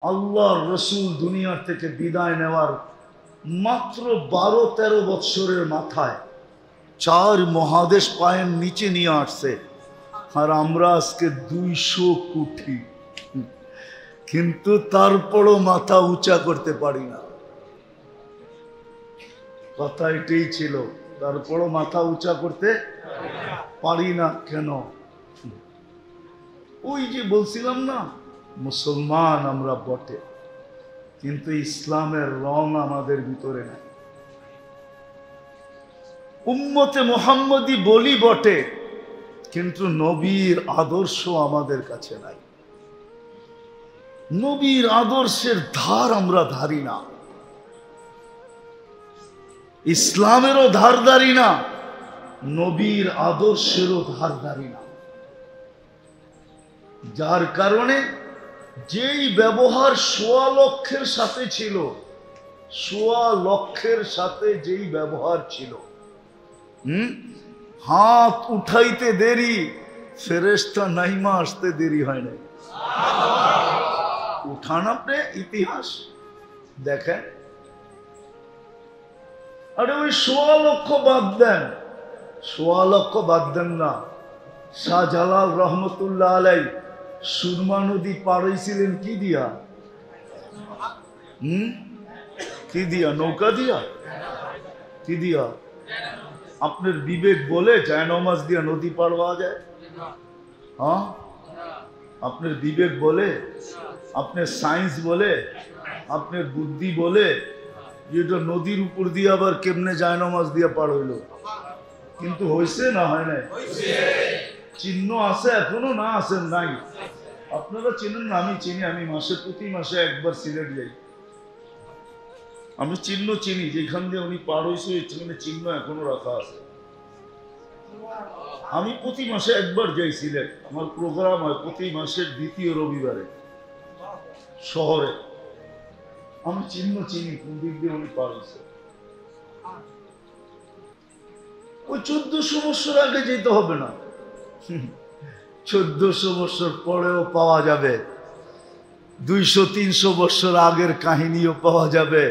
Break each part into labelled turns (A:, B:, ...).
A: আল্লাহর রসুল দুনিয়ার থেকে বিদায় নেওয়ার মাত্র 12-13 বৎসরের মাথায় 4 মহাদেশ পায়ের নিচে নিয়ে আসছে, আর আমরা আজকে 200 কোটি, কিন্তু তারপরও মাথা উঁচা করতে পারি না। কথা এটাই ছিল, তারপরও মাথা উঁচা করতে পারি না। কেন? ওই যে বলছিলাম না, মুসলমান আমরা বটে, কিন্তু ইসলামের রং আমাদের ভিতরে নাই। উম্মতে মুহাম্মদী বলি বটে, কিন্তু নবীর আদর্শ আমাদের কাছে নাই। নবীর আদর্শের ধার আমরা ধারি না, ইসলামেরও ধার ধারি না, নবীর আদর্শেরও ধার ধারি না। যার কারণে যেই ব্যবহার 1.25 লক্ষের সাথে ছিল, 1.25 লক্ষের সাথে যেই ব্যবহার ছিল, হাত উঠাইতে দেরি, ফেরেশতা নাইমা আসতে দেরি হয় নাই। উঠান আপনি ইতিহাস দেখেন। আরে ওই 1.25 লক্ষ বাদ দেন, 1.25 লক্ষ বাদ দেন না। শাহজালাল রহমতুল্লাহ আলাই সুরমা নদী পার হইছিলেন কি দিয়া? কি দিয়া? নৌকা দিয়া? কি দিয়া? আপনার বিবেক বলে জায়নামাজ দিয়া নদী পার হওয়া যায়? হ্যাঁ, আপনার বিবেক বলে, আপনার সায়েন্স বলে, আপনার বুদ্ধি বলে যেটা নদীর উপর দিয়ে আবার কেমনে জায়নামাজ দিয়া পার হইল? কিন্তু হয়েছে না হয় নাই? চিহ্ন আছে এখনো, না আছেন নাই? আপনারা চিনেন না, আমি চিনি। আমি প্রতি মাসে একবার সিলেট যাই। আমি চিহ্ন চিনি, যেখান দিয়ে উনি পার হয়েছে এখানে চিহ্ন এখনো রাখা আছে। আমি প্রতি মাসে একবার যাই সিলেট। আমার প্রোগ্রাম হয় প্রতি মাসের 2য় রবিবারে শহরে। আমি চিহ্ন চিনি কোন দিক দিয়ে উনি পার হয়েছে। ওই 1400 বছর আগে যেতে হবে না, 1400 বছর পরেও পাওয়া যাবে। 200-300 বছর আগের কাহিনীও পাওয়া যাবে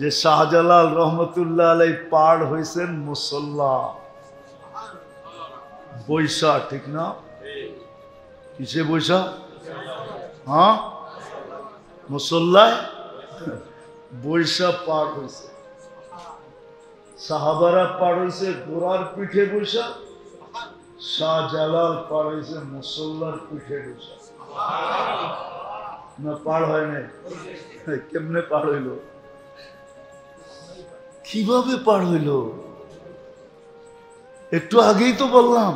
A: যে শাহজালাল রহমতুল্লাহ আলাই পার হয়েছেন মুসল্লা বৈশা। ঠিক না? কিসে বৈশা? হ্যাঁ, মুসল্লায় বৈশা পার হয়েছে। সাহাবারা পার হয়েছে ঘোড়ার পিঠে বৈশা, শাহজালাল পার হয়েছে মুসল্লার পিঠে বৈশা। না পার হয় নাই? কেমনে পার হইল? কিভাবে পার হইল? একটু আগেই তো বললাম,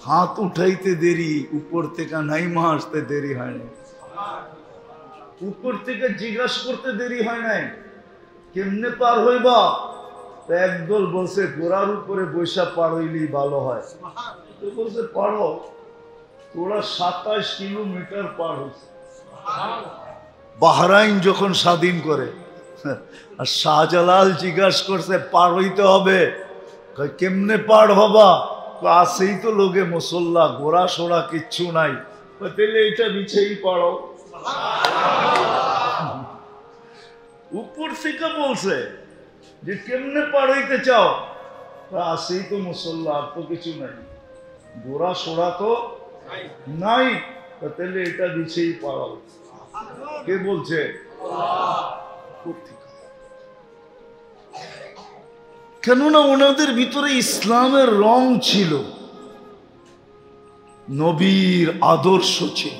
A: হাত উঠাইতে দেরি, উপর থেকে নাইমা আসতে দেরি হয় নাই। উপর থেকে জিজ্ঞাসা করতে দেরি হয় নাই কেমনে পার হইবা। একদল বলছে ঘোড়ার উপরে বৈশা পার হইলেই ভালো হয়। বলছে পারো, তোরা 27 কিলোমিটার পার হয়েছে। বাহরাইন যখন স্বাধীন করে, আর শাহজালাল জিজ্ঞাসা করছে পার হইতে হবে, কেমনে পার হবা? আসেই তো লোকে মুসল্লা, ঘোড়া সোড়া কিচ্ছু নাই। তাহলে এটা বিছেই পারো। উপর থেকে বলছে যে কেমনে পার হইতে চাও? আসেই তো মুসল্লা, আর তো কিছু নাই, ঘোড়া সোড়া তো নাই, তাহলে এটা বিছেই পারো। কে বলছে? কেননা ওনাদের ভিতরে ইসলামের রং ছিল, নবীর আদর্শ ছিল,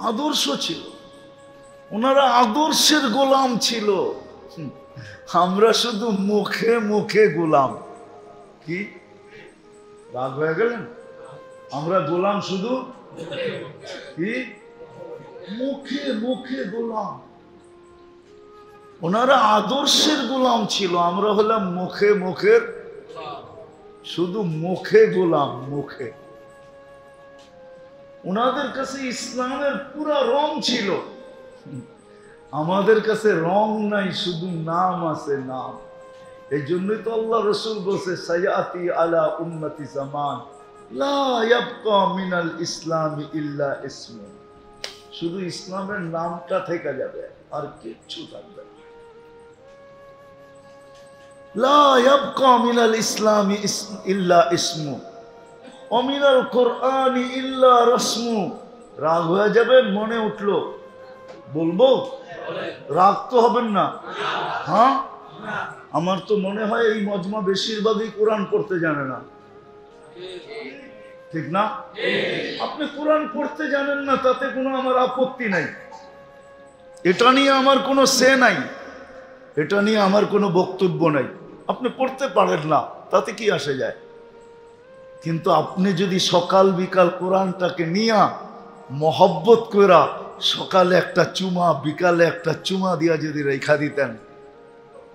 A: আদর্শ ছিল। ওনারা আদর্শের গোলাম ছিল। আমরা শুধু মুখে মুখে গোলাম। কি রাগ হয়ে গেলেন? আমরা গোলাম শুধু কি মুখে মুখে গোলাম। ওনারা আদর্শের গোলাম ছিল, আমরা হলাম মুখে মুখের, শুধু মুখে গোলাম, মুখে। ওনাদের কাছে ইসলামের পুরা রং ছিল, আমাদের কাছে রং নাই, শুধু নাম আছে, নাম। এই জন্যই তো আল্লাহ রসুল বলছে সায়াতি আলা উম্মতি জামান লা ইয়াবকা মিনাল ইসলামি ইল্লা ইসমু। শুধু ইসলামের নামটা থেকে যাবে, আর কিচ্ছু থাকবে না। লা ইয়াবকা মিনাল ইসলামি ইল্লা ইসমু ওয়া মিনাল কুরআনি ইল্লা রাসমু। রাগ হয়ে যাবে, মনে উঠলো বলবো, রাগ তো হবেন না। হ্যাঁ, আমার তো মনে হয় এই মজমা বেশিরভাগই কোরআন পড়তে জানে না, ঠিক না? আপনি কোরআন পড়তে জানেন না, তাতে কোনো আমার আপত্তি নাই, এটা নিয়ে আমার কোনো সে নাই, এটা নিয়ে আমার কোনো বক্তব্য নাই। আপনি পড়তে পারেন না, তাতে কি আসে যায়? কিন্তু আপনি যদি সকাল বিকাল কোরআনটাকে নিয়ে মহব্বত করা সকালে একটা চুমা বিকালে একটা চুমা দিয়া যদি রেখা দিতেন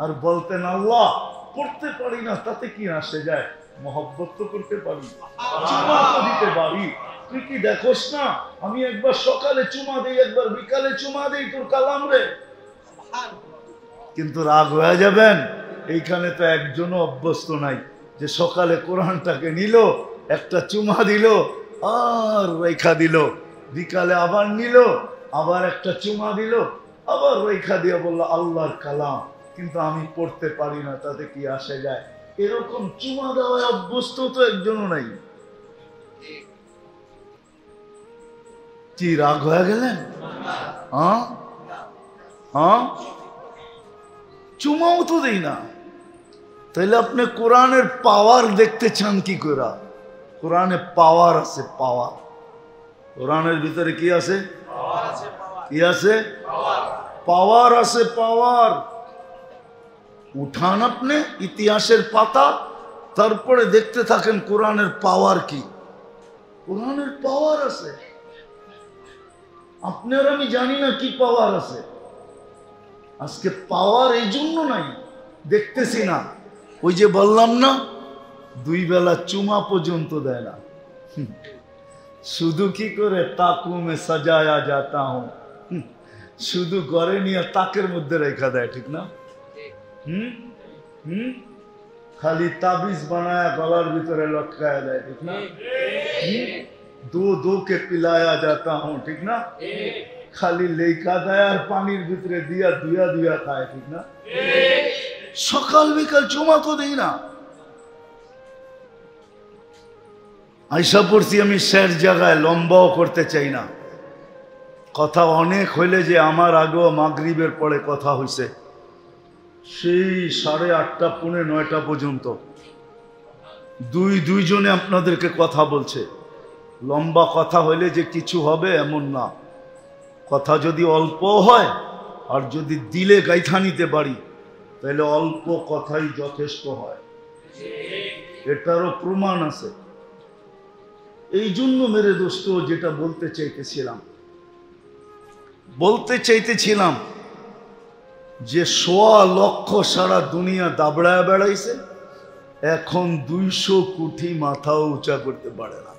A: আর বলতেন আল্লাহ পড়তে পারি না, তাতে কি আসে যায়? মহব্বত তো করতে পারি, চুমা তো দিতে পারি। তুই কি দেখোস না আমি একবার সকালে চুমা দেই, একবার বিকালে চুমা দেই তোর কালাম রে। কিন্তু রাগ হয়ে যাবেন, এইখানে তো একজনও অভ্যস্ত নাই যে সকালে কোরআনটাকে নিল, একটা চুমা দিল আর রেখা দিল, বিকালে আবার নিল, আবার একটা চুমা দিল, আবার রেখা দিয়ে বলল আল্লাহর কালাম, কিন্তু আমি পড়তে পারি না, তাতে কি আসে যায়? এরকম চুমা দেওয়ায় অভ্যস্ত তো একজনও নাই। কি রাগ হয়ে গেলেন? হ্যাঁ হ্যাঁ, চুমাও তো দেই না। তাহলে আপনি কোরআনের পাওয়ার দেখতে চান কি করে? কোরআনে পাওয়ার আছে, পাওয়ার। কোরআনের ভিতরে কি আছে? কি আছে? পাওয়ার আছে, পাওয়ার। উঠান আপনি ইতিহাসের পাতা, তারপরে দেখতে থাকেন কোরআনের পাওয়ার কি। কোরআনের পাওয়ার আছে, আপনার আমি জানি না কি পাওয়ার আছে। আজকে পাওয়ার এই জন্য নাই, দেখতেছি না। ওই যে বললাম না, 2 বেলা চুমা পর্যন্ত দেয় না, শুধু কি করে তাকুমে সাজায়া যাতা হুঁ, শুধু ঘরে নিয়ে তাকের মধ্যে রেখা দেয়, ঠিক না? খালি তাবিজ বানায়া গলার ভিতরে লটকায়া দেয়, ঠিক না? দো কে পিলায়া যাতা হুঁ, ঠিক না? খালি লেখা দেয় আর পানির ভিতরে দিয়া দুয়া দুয়া খায়, ঠিক না? সকাল বিকাল চুমা তো দেই না। আইসা পড়ছি আমি শের জায়গায়, লম্বাও করতে চাই না, কথা অনেক হইলে যে আমার আগেও মাগরিবের পরে কথা হইছে, সেই 8:30 পৌনে 9টা পর্যন্ত দুইজনে আপনাদেরকে কথা বলছে। লম্বা কথা হইলে যে কিছু হবে এমন না, কথা যদি অল্প হয় আর যদি দিলে গাইথা নিতে পারি তাহলে অল্প কথাই যথেষ্ট হয়, এটারও প্রমাণ আছে। এই জন্য মেরে দোস্ত যেটা বলতে চাইতেছিলাম যে 1.25 লক্ষ সারা দুনিয়া দাবড়ায় বেড়াইছে, এখন 200 কোটি মাথাও উঁচা করতে পারে না,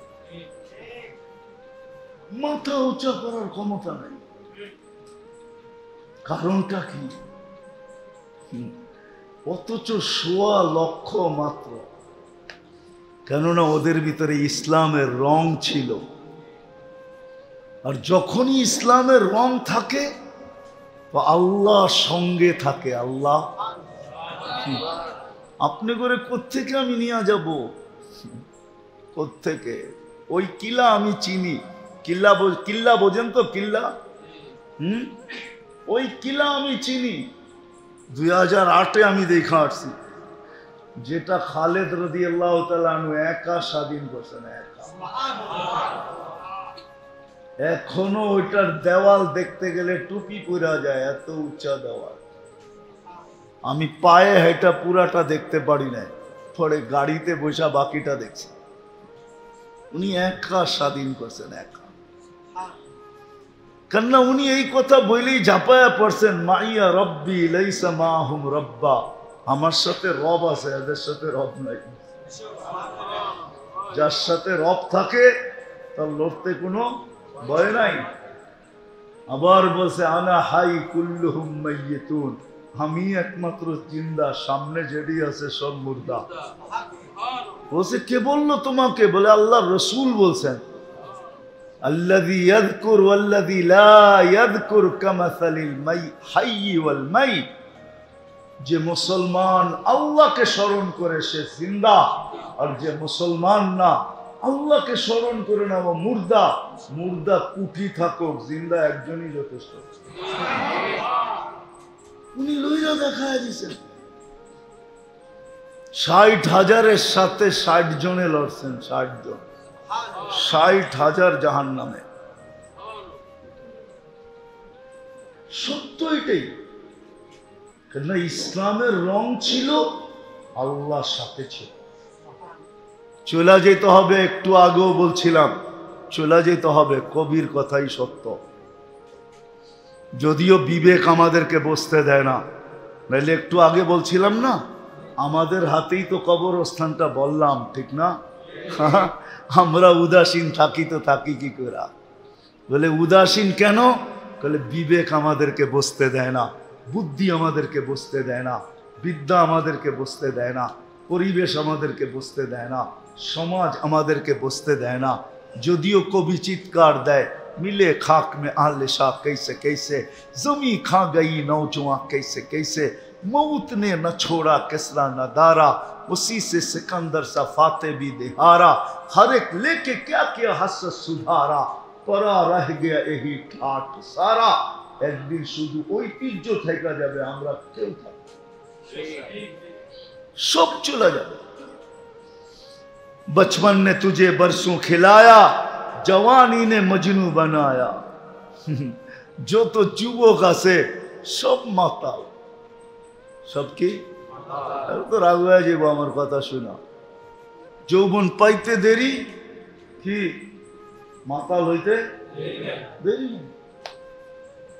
A: মাথা উঁচা করার ক্ষমতা নাই। কারণটা কি? অথচ 1.25 লক্ষ মাত্র, কেননা ওদের ভিতরে ইসলামের রং ছিল। আর যখনই ইসলামের রং থাকে তো আল্লাহ সঙ্গে থাকে। আল্লাহ আপনি করে কোত্থেকে আমি নিয়ে যাব? কোত্থেকে? ওই কিলা আমি চিনি, কিল্লা বোঝেন তো? কিল্লা, ওই কিলা আমি চিনি, 2008-এ আমি দেখা আসছি, যেটা খালেদ রাদিয়াল্লাহু তাআলা আনহু একা স্বাধীন করছেন, একা। এখনো ওইটার দেওয়াল দেখতে গেলে টুপি পরা যায়, এত উঁচা দেওয়াল। আমি পায়ে হেঁটা পুরাটা দেখতে পারি না, পরে গাড়িতে বসা বাকিটা দেখছি। উনি একা স্বাধীন করছেন, একা। কেননা উনি এই কথা বলেই ঝাঁপায়া পড়ছেন, মাইয়া রব্বি লাইসা মাহুম রব্বা, আমার সাথে রব আছে, এদের সাথে রব নাই। যার সাথে রব থাকে তার লড়তে কোনো ভয় নাই। আবার বলছে আনা হাই কুল্লুহুম মাইয়িতুন, আমি একমাত্র জিন্দা, সামনে যেটি আছে সব মুর্দা। বলছে কে বললো তোমাকে? বলে আল্লাহ রসুল বলছেন। আল্লাযী ইয়াযকুর ওয়াল্লাযী লা ইয়াযকুর কামাসালিল হাইয়্যি ওয়াল মাইত। যে মুসলমান আল্লাহকে স্মরণ করে সে জিন্দা, আর যে মুসলমান না আল্লাহকে স্মরণ করে না ও মুর্দা। মুর্দা কুটি থাকুক, জিন্দা একজনই যথেষ্ট। উনি লইয়া দেখায় দিয়েছেন 60,000-এর সাথে 60 জনে লড়ছেন। 60 জন, 60,000 জাহান্নামে। সত্য এটাই, কেননা ইসলামের রং ছিল, আল্লাহর সাথে ছিল। চলে যেতে হবে, একটু আগেও বলছিলাম চলে যেতে হবে, কবির কথাই সত্য। যদিও বিবেক আমাদেরকে বসতে দেয় না, নাহলে একটু আগে বলছিলাম না আমাদের হাতেই তো কবরস্থানটা, বললাম ঠিক না? আমরা উদাসীন থাকি তো থাকি কি করে? বলে উদাসীন কেন? বলে বিবেক আমাদেরকে বসতে দেয় না, বুদ্ধি আমাদেরকে বসতে দেয় না, বিদ্যা আমাদেরকে বসতে দেয় না, পরিবেশ আমাদেরকে বসতে দেয় না, সমাজ আমাদেরকে বসতে দেয় না। যদিও কবি চিৎকার দেয়, मिले खाक में आले शाह कैसे कैसे, जमी खा गई नौजवां कैसे कैसे, मौत ने न छोड़ा किसरा न दारा, उसी से सिकंदर सा फाते भी दिहारा, हर एक लेके क्या किया हसरत सुधारा, परा रह गया यही ठाठ सारा। एक दिन शुद्ध ঐতিহ্য থেকে যাবে, আমরা কেউ থাকবো, सब चला जाए। बचपन ने तुझे बरसों खिलाया, जवानी ने मजनू बनाया, जो तो যুবক আছে সব মাতাল। সব কি? তো রাগ হয়ে যাবো আমার কথা শোনা। যৌবন পাইতে দেরি, কি মাতাল হইতে দেরি।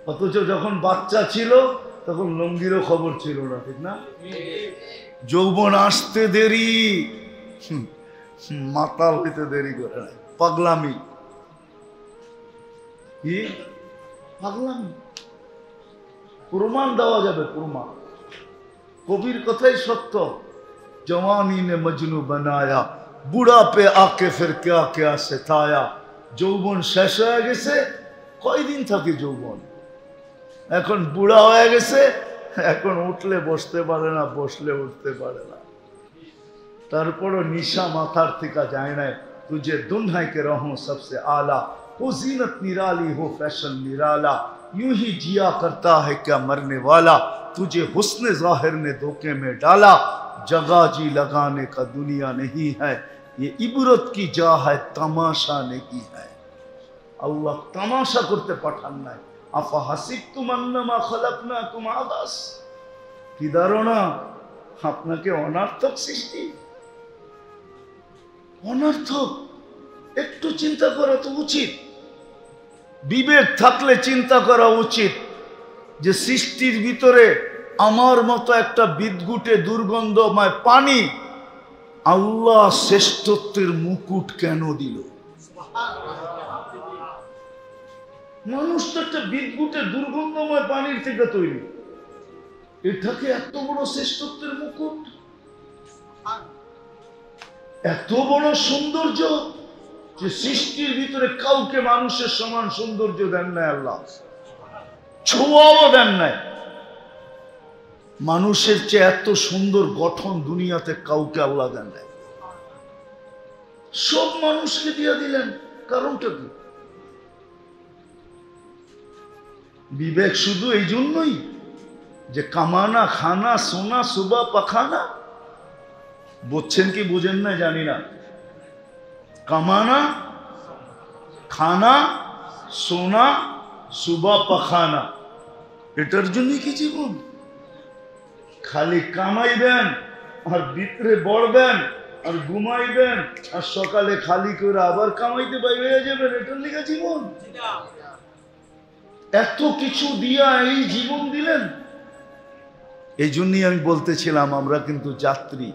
A: অথচ যখন বাচ্চা ছিল তখন লঙ্গিরও খবর ছিল না, ঠিক না? যৌবন আসতে দেরি, মাতাল হইতে দেরি করে না। পাগলামি, কি পাগলামি? প্রমাণ দেওয়া যাবে, প্রমাণ। কবির কথাই সত্য। जवानी ने मजनू बनाया, बुढ़ापे आके फिर क्या क्या सिताया। যৌবন শেষ হয়ে গেছে, কয়দিন থাকে যৌবন? এখন বুড়া হয়ে গেছে, এখন উঠলে বসতে পারে না, বসলে উঠতে পারে না। তারপরও নিশা মাথার থেকে যায় না। तुझे दुन्हा के रहूं सबसे आला, वो जीनत निराली हो फैशन निराला, यूं ही जिया करता है क्या मरने वाला, तुझे हुस्न जाहिर ने धोखे में डाला, जगह जी लगाने का दुनिया नहीं है, ये इबरत की जा है तमाशा नहीं है। अल्लाह तमाशा करते पाठान ना, आफा हासिबतुम अन्नमा खलकनाकुम आबास, কি ধারণা আপনাকে অনার্থক সৃষ্টি? অনর্থক। একটু চিন্তা করা তো উচিত, বিবেক থাকলে চিন্তা করা উচিত যে সৃষ্টির ভিতরে আমার মতো একটা বিদঘুটে দুর্গন্ধময় পানি আল্লাহ শ্রেষ্ঠত্বের মুকুট কেন দিল? মানুষ তো একটা বিদঘুটে দুর্গন্ধময় পানির থেকে তৈরি, এটাকে এত বড় শ্রেষ্ঠত্বের মুকুট, এত বড় সৌন্দর্য, যে সৃষ্টির ভিতরে কাউকে মানুষের সমান সৌন্দর্য দেন নাই আল্লাহ, ছোঁয়াও দেন নাই। মানুষের চেয়ে এত সুন্দর গঠন দুনিয়াতে কাউকে আল্লাহ দেন নাই, সব মানুষকে দিয়ে দিলেন। কারণটা কি? বিবেক শুধু এই জন্যই যে কামানা খানা সোনা সুবা পাখানা, বুঝছেন কি বুঝেন না জানি না। কামানা খানা সোনা সুবা পাখানা, এটার জন্য কি জীবন? খালি কামাইবেন আর ভিতরে বড়বেন আর ঘুমাইবেন আর সকালে খালি করে আবার কামাইতে বাইরে যাবেন, এটার লিগে জীবন? এত কিছু দিয়া এই জীবন দিলেন। এই জন্যই আমি বলতেছিলাম আমরা কিন্তু যাত্রী,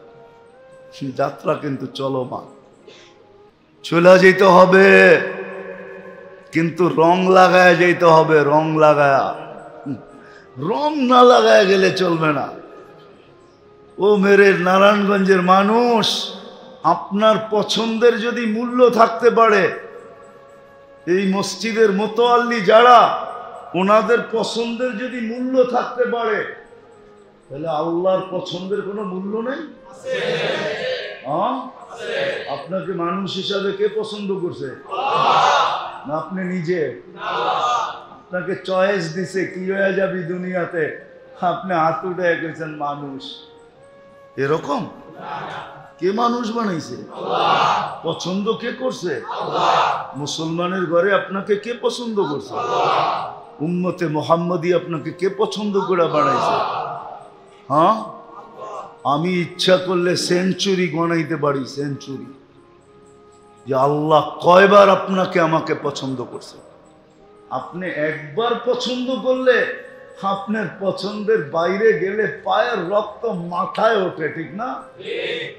A: যাত্রা কিন্তু চলমান। চলে যেতে হবে, কিন্তু রং লাগায় যেতে হবে, রং লাগায়া। রং না লাগায় গেলে চলবে না। ও মেরে নারায়ণগঞ্জের মানুষ, আপনার পছন্দের যদি মূল্য থাকতে পারে এই মসজিদের মোতাল্লি যারা, ওনাদের পছন্দের যদি মূল্য থাকতে পারে, তাহলে আল্লাহর পছন্দের কোনো মূল্য নেই? আপনাকে মানুষ হিসাবে কে পছন্দ করছে? না আপনি নিজে? আপনাকে চয়েস দিছে কি হয়ে যাবি দুনিয়াতে, আপনি হাত উঠে গেছেন মানুষ। এরকম কে মানুষ বানাইছে? পছন্দ কে করছে? মুসলমানের ঘরে আপনাকে কে পছন্দ করছে? উম্মতে মুহাম্মাদি আপনাকে কে পছন্দ করে বানাইছে? হ্যাঁ, আমি ইচ্ছা করলে সেঞ্চুরি গণাইতে পারি, সেঞ্চুরি, যে আল্লাহ কয়বার আপনাকে আমাকে পছন্দ করছে। আপনি একবার পছন্দ করলে আপনার পছন্দের বাইরে গেলে পায়ের রক্ত মাথায় ওঠে, ঠিক না?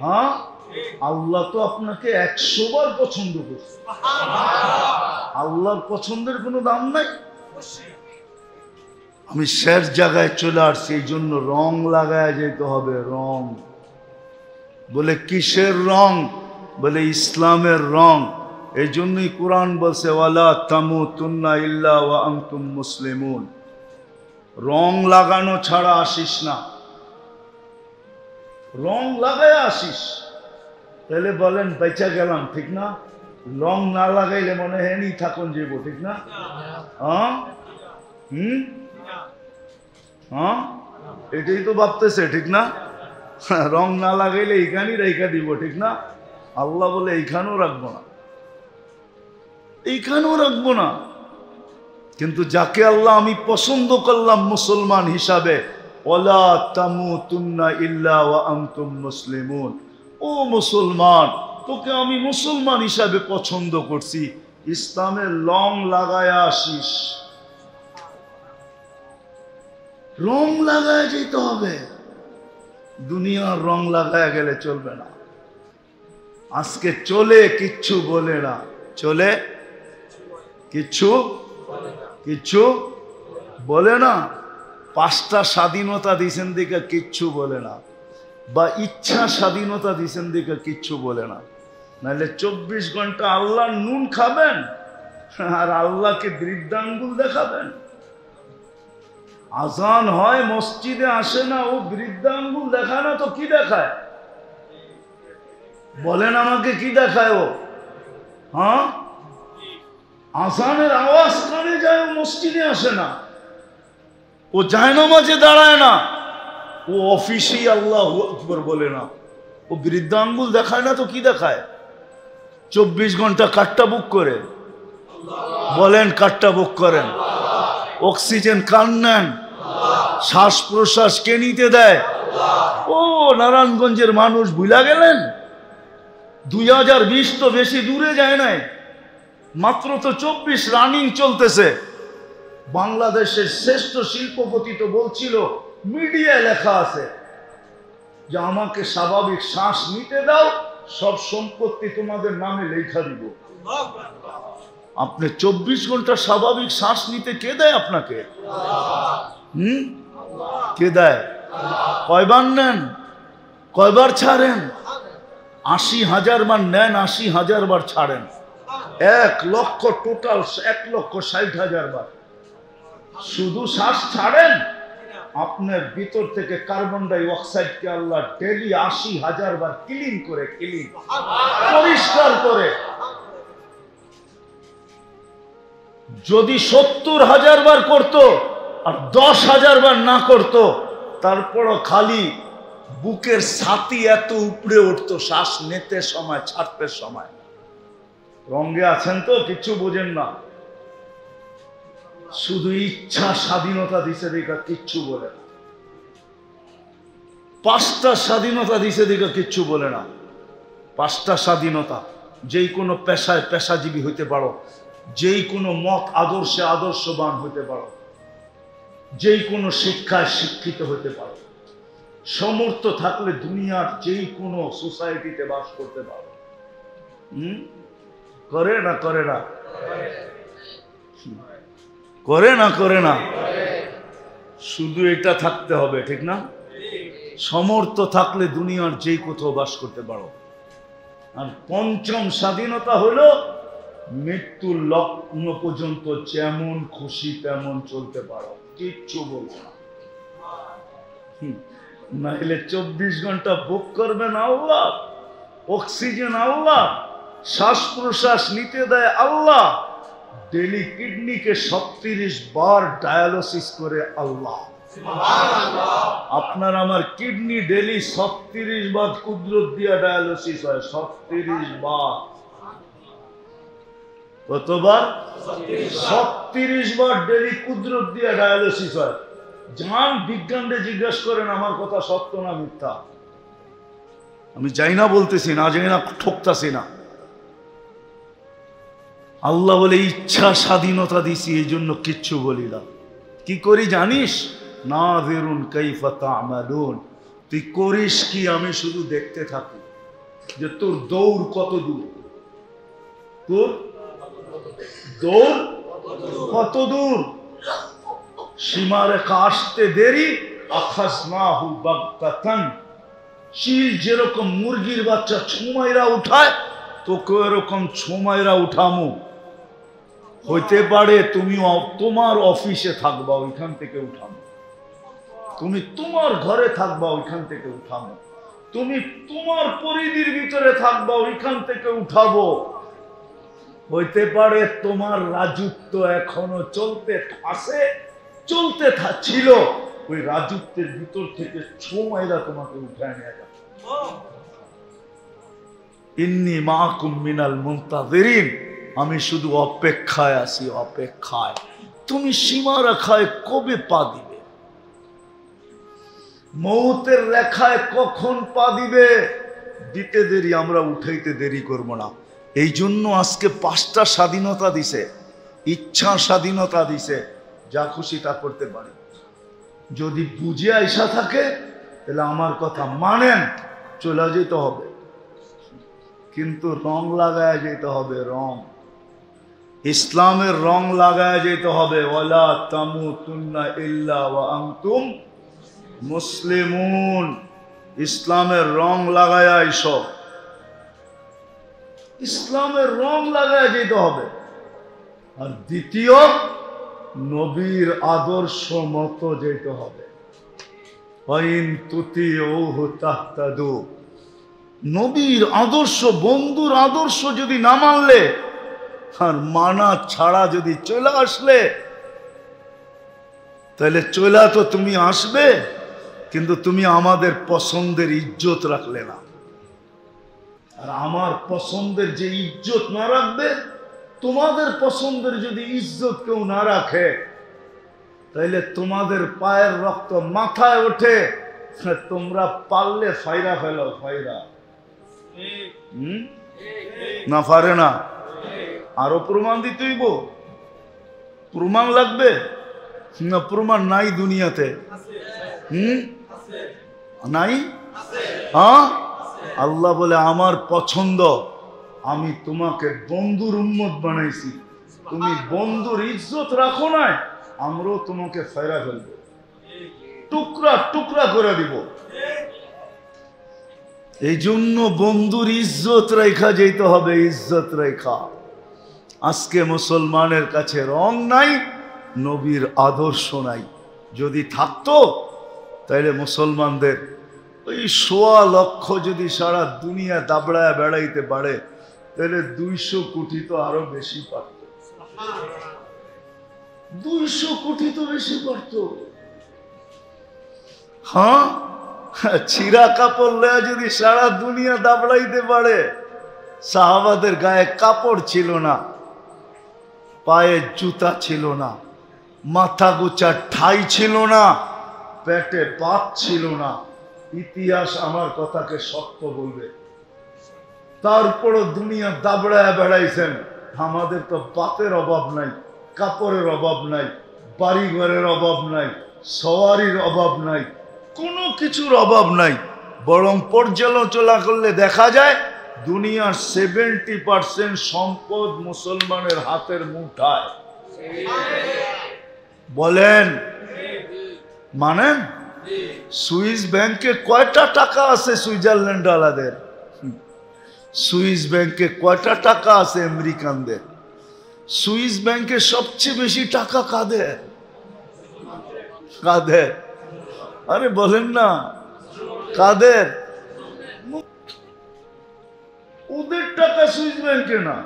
A: হ্যাঁ, আল্লাহ তো আপনাকে 100 বার পছন্দ করছে। আল্লাহর পছন্দের কোনো দাম নাই। আমি শেষ জায়গায় চলে আসছি, এই জন্য রং লাগায় যেতে হবে। রং বলে কিসের রং? বলে ইসলামের রং। এই জন্যই কোরআন বলছে ওয়ালা তামুতুন্না ইল্লা ওয়া আনতুম মুসলিমুন। রং লাগানো ছাড়া আসিস না, রং লাগায় আসিস, তাহলে বলেন বেঁচে গেলাম, ঠিক না? রং না লাগাইলে মনে হয় নি থাকুন যাইব, ঠিক না? হ্যাঁ, হ্যাঁ, এটাই তো ভাবতেছে, ঠিক না? রং না লাগাইলে এইখানেই রেখা দিব, ঠিক না? আল্লাহ বলে এইখানেও রাখবো না, এইখানেও রাখবো না। কিন্তু যাকে আল্লাহ আমি পছন্দ করলাম মুসলমান হিসাবে, ওয়ালা তামুতুন্না ইল্লা ওয়া আনতুম মুসলিমুন, ও মুসলমান, তোকে আমি মুসলমান হিসাবে পছন্দ করছি, ইসলামের রং লাগায় আসিস। রং লাগায় যেতে হবে, দুনিয়ার রং লাগায় গেলে চলবে না। আজকে চলে কিচ্ছু বলে না, চলে কিচ্ছু কিচ্ছু বলে না। 5টা স্বাধীনতা দিয়েছেন দিকে কিচ্ছু বলে না, বা ইচ্ছা স্বাধীনতা দিয়েছেন দিকে কিচ্ছু বলে না। নাহলে 24 ঘন্টা আল্লাহ নুন খাবেন আর আল্লাহকে বৃদ্ধাঙ্গুল দেখাবেন। আজান হয়, মসজিদে আসে না, ও বৃদ্ধাঙ্গুল দেখায় না তো কি দেখায়? বলেন আমাকে কি দেখায় ও? হ্যাঁ, আজানের আওয়াজ কানে যায়, ও মসজিদে আসে না, ও জায়নামাজে দাঁড়ায় না, ও অফিসেই আল্লাহু আকবার বলে না, ও বৃদ্ধাঙ্গুল দেখায় না তো কি দেখায়? 24 ঘন্টা কাটটা বুক করে, বলেন কাটটা বুক করেন? অক্সিজেন কান নেন, শ্বাস প্রশ্বাস কে নিতে দেয়? ও নারায়ণগঞ্জের মানুষ ভুলা গেলেন? 2020 তো বেশি দূরে যায় নাই, মাত্র তো 24 রানিং চলতেছে। বাংলাদেশের শ্রেষ্ঠ শিল্পপতি তো বলছিল, মিডিয়ায় লেখা আছে যে আমাকে স্বাভাবিক শ্বাস নিতে দাও, সব সম্পত্তি তোমাদের নামে লেখা দিব। আপনি 24 ঘন্টা স্বাভাবিক শ্বাস নিতে কে দেয় আপনাকে? কে দেয়? কয়বার নেন, কয়বার ছাড়েন? 80,000 বার নেন, 80,000 বার ছাড়েন। 1 লক্ষ, টোটাল 1,60,000 বার শুধু শ্বাস ছাড়েন। আপনার ভিতর থেকে কার্বন ডাই অক্সাইডকে আল্লাহ ডেলি 80,000 বার ক্লিন করে, ক্লিন পরিষ্কার করে। যদি 70,000 বার করতো আর 10,000 বার না করতো, তারপরও খালি বুকের ছাতি এত উপরে উঠতো শ্বাস নিতে সময়, ছাড়তে সময়। রঙে আছেন তো, কিছু বোঝেন না, শুধু ইচ্ছা স্বাধীনতা দিছে দেখা কিচ্ছু বলে না। 5টা স্বাধীনতা দিছে দেখা কিচ্ছু বলে না। 5টা স্বাধীনতা, যেই কোনো পেশায় পেশাজীবী হইতে পারো, যেই কোনো মত আদর্শে আদর্শবান হইতে পারো, যেই কোনো শিক্ষায় শিক্ষিত হইতে পারো, সমর্থ থাকলে দুনিয়ার যেই কোনো সোসাইটিতে বাস করতে পারো। করে না করে না? করে না করে না? শুধু এটা থাকতে হবে, ঠিক না? সমর্থ থাকলে দুনিয়ার যেই কোথাও বাস করতে পারো। আর 5ম স্বাধীনতা হলো মৃত্যুর লগ্ন পর্যন্ত যেমন খুশি তেমন চলতে পারো, কিচ্ছু বলবো না। নাহলে 24 ঘন্টা ভোগ করবেন আল্লাহ, অক্সিজেন আল্লাহ, শ্বাস প্রশ্বাস নিতে দেয় আল্লাহ, ডেলি কিডনিকে 36 বার ডায়ালিসিস করে আল্লাহ। আপনার আমার কিডনি ডেলি 36 বার কুদরত দিয়া ডায়ালিসিস হয়, 36 বার। কতবার? 36 বার ডেলি কুদরত দিয়া ডায়ালিসিস হয়। যান বিজ্ঞানকে জিজ্ঞাসা করেন আমার কথা সত্য না মিথ্যা। আমি যাই না বলতেছি না, যাই না ঠকতাছি না। আল্লাহ বলে ইচ্ছা স্বাধীনতা দিছি, এই জন্য কিচ্ছু বলি না। কি করি জানিস? নাযিরুন কাইফা তা'মালুন, তুই করিস কি আমি শুধু দেখতে থাকি যে তোর দৌড় কত দূর, তোর দৌড় কত দূর। সীমারেখা আসতে দেরি, আখাযনাহু বাগতাতান, চিল যেরকম মুরগির বাচ্চা ছুমাইরা উঠায় তোকে এরকম ছুমাইরা উঠামু। হইতে পারে তুমি তোমার অফিসে থাকবা, ওইখান থেকে উঠামো। তুমি তোমার ঘরে থাকবা, ওইখান থেকে উঠাবো। তুমি তোমার পরিধির ভিতরে থাকবা, ওইখান থেকে উঠাবো। হইতে পারে তোমার রাজত্ব এখনো চলতে আছে, চলতে ছিল, ওই রাজত্বের ভিতর থেকে ছোমাইরা তোমাকে উঠায় নিয়ে যাবে। ইন্নী মাকুম মিনাল মুনতাযিরিন, আমি শুধু অপেক্ষায় আছি, অপেক্ষায়। তুমি সীমারেখায় কবে পা দিবে? মৌতের রেখায় কখন পা দিবে? দিতে দেরি, আমরা উঠাইতে দেরি করব না। এই জন্য আজকে 5টা স্বাধীনতা দিছে, ইচ্ছা স্বাধীনতা দিছে, যা খুশি তা করতে পারে। যদি বুঝে আইসা থাকে তাহলে আমার কথা মানেন, চলে যেতে হবে, কিন্তু রং লাগায় যেতে হবে। রং ইসলামের রং লাগায় যেতে হবে। ওয়ালা তামুতুন্না ইল্লা ওয়া আনতুম মুসলিমুন, ইসলামের রং লাগায় আইসো, ইসলামের রং লাগায় যেতে হবে। আর দ্বিতীয়, নবীর আদর্শ মতো যেতে হবে। ওয়াইন তুতিউহু তাহতাদু, নবীর আদর্শ, বন্ধুর আদর্শ যদি না মানলে আর মানা ছাড়া যদি চলে আসলে, তাহলে চলে তো তুমি আসবে, কিন্তু তুমি আমাদের পছন্দের ইজ্জত রাখলে না। আর আমার পছন্দের যে ইজ্জত না রাখবে, তোমাদের পছন্দের যদি ইজ্জত কেউ না রাখে, তাহলে তোমাদের পায়ের রক্ত মাথায় ওঠে, তোমরা পারলে ফাইরা ফেলো, ফাইরা না পারে না। আরো প্রমাণ দিতে হইব, প্রমাণ লাগবে না? প্রমাণ নাই দুনিয়াতে, নাই। হ্যাঁ, আল্লাহ বলে আমার পছন্দ, আমি তোমাকে বন্ধুর উম্মত বানাইছি, তুমি বন্ধুর ইজ্জত রাখো না, আমরাও তোমাকে ফায়রা ফেলবো, টুকরা টুকরা করে দিব। এই জন্য বন্ধুর ইজ্জত রেখা যেতে হবে, ইজ্জত রেখা। আজকে মুসলমানের কাছে রং নাই, নবীর আদর্শ নাই। যদি থাকতো তাহলে মুসলমানদের ওই 1.25 লক্ষ যদি সারা দুনিয়া দাবড়ায় বেড়াইতে পারে, তাহলে 200 কোটি তো আরো বেশি পারত, 200 কোটি তো বেশি পারত। হ্যাঁ, ছিঁড়া কাপড় লয়া যদি সারা দুনিয়া দাবড়াইতে পারে। সাহাবাদের গায়ে কাপড় ছিল না, পায়ে জুতা ছিল না, মাথা গোছা ঠাই ছিল না, পেটে ভাত ছিল না। ইতিহাস আমার কথাকে সত্য বলবে। তারপরও দুনিয়া দাবড়ায় বেড়াইছেন। আমাদের তো ভাতের অভাব নাই, কাপড়ের অভাব নাই, বাড়ি ঘরের অভাব নাই, সওয়ারির অভাব নাই, কোনো কিছুর অভাব নাই। বরং পর্যালোচনা করলে দেখা যায় দুনিয়ার 70% সম্পদ মুসলমানের হাতের মুঠায়। বলেন, মানেন? সুইস ব্যাংকে কয়টা টাকা আছে সুইজারল্যান্ড আলাদের? সুইস ব্যাংকে কয়টা টাকা আছে আমেরিকানদের? সুইস ব্যাংকে সবচেয়ে বেশি টাকা কাদের? কাদের? আরে বলেন না, কাদের? ওদের টাকা সুইস ব্যাংকে না।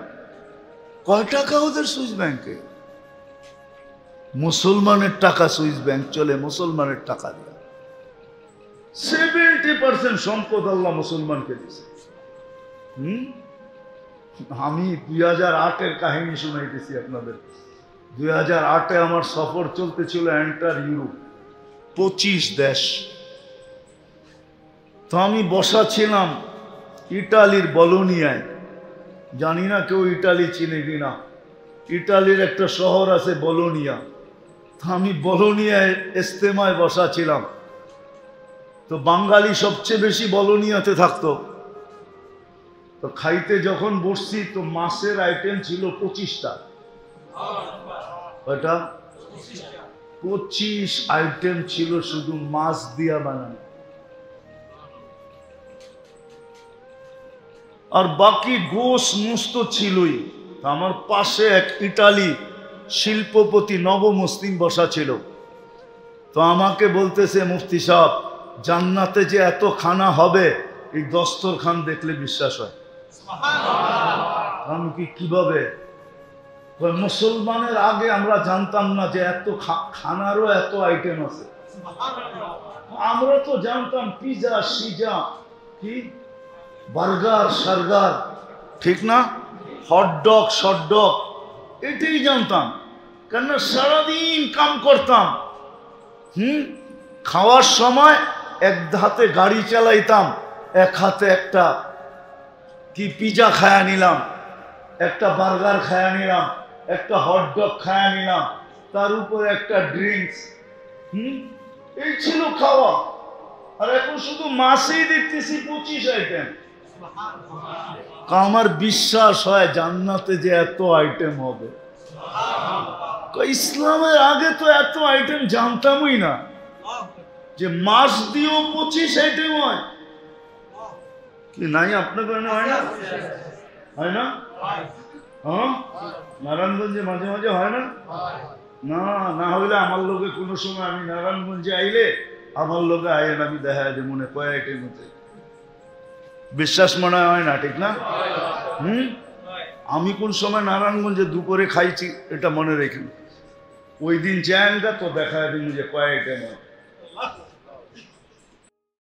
A: কয় টাকা ওদের সুইস ব্যাংকে? মুসলমানের টাকা সুইস ব্যাংক চলে, মুসলমানের টাকা দিয়ে 70% সম্পদ আল্লাহ মুসলমানকে দিয়েছে। আমি 2008-এর কাহিনী শুনাইতেছি আপনাদের। 2008-এ আমার সফর চলতেছিল এন্টার ইউরোপ, 25 দেশ। তো আমি বসা ছিলাম ইটালির বলোনিয়ায়। জানি না কেউ ইটালি চিনে কিনা। ইটালির একটা শহর আছে বলোনিয়া। তো আমি বলোনিয়ায় ইস্তেমায় বসা ছিলাম। তো বাঙালি সবচেয়ে বেশি বলোনিয়াতে থাকতো। তো খাইতে যখন বসছি তো মাছের আইটেম ছিল 25টা। ওটা 25 আইটেম ছিল শুধু মাছ দিয়া বানানো, আর বাকি গোশ মুস্ত ছিলই। আমার পাশে এক ইটালি শিল্পপতি নবমুসলিম বসা ছিল। তো আমাকে বলতেছে, মুফতি সাহেব, জান্নাতে যে এত খানা হবে এই দস্তরখান দেখলে বিশ্বাস হয়। আমি কি কিভাবে? মুসলমানের আগে আমরা জানতাম না যে এত খানারও এত আইটেম আছে। আমরা তো জানতাম পিজা সিজা, কি বার্গার সার্গার, ঠিক না, হটডগ শটডগ, এটাই জানতাম। কেন সারাদিন কাম করতাম। খাওয়ার সময় এক হাতে গাড়ি চালাইতাম, এক হাতে একটা কি পিজা খায়া নিলাম, একটা বার্গার খায়া নিলাম, একটা হটডগ খায়া নিলাম, তার উপরে একটা ড্রিঙ্কস। এই ছিল খাওয়া। আর এখন শুধু মাছেই দেখতেছি 25 আইটেম। আমার বিশ্বাস হয় জান্নাতে যে এত আইটেম হবে। ইসলামের আগে তো এত আইটেম জানতামই না, যে মাছ দিয়েও 25 আইটেম হয়। কি নাই আপনার কারণে হয় না? হয় না? হ্যাঁ, নারায়ণগঞ্জে মাঝে মাঝে হয় না? না, না হইলে আমার লোকে কোনো সময়, আমি নারায়ণগঞ্জে আইলে আমার লোকে আইন, আমি দেখা যায় মনে কয় আইটেম হতে। বিশ্বাস মনে হয় না, ঠিক না? আমি কোন সময় নারায়ণগঞ্জে দুপুরে খাইছি এটা মনে রেখে, ওই দিন চ্যাংটা তো দেখা দিন যে কয় আইটেম হয়।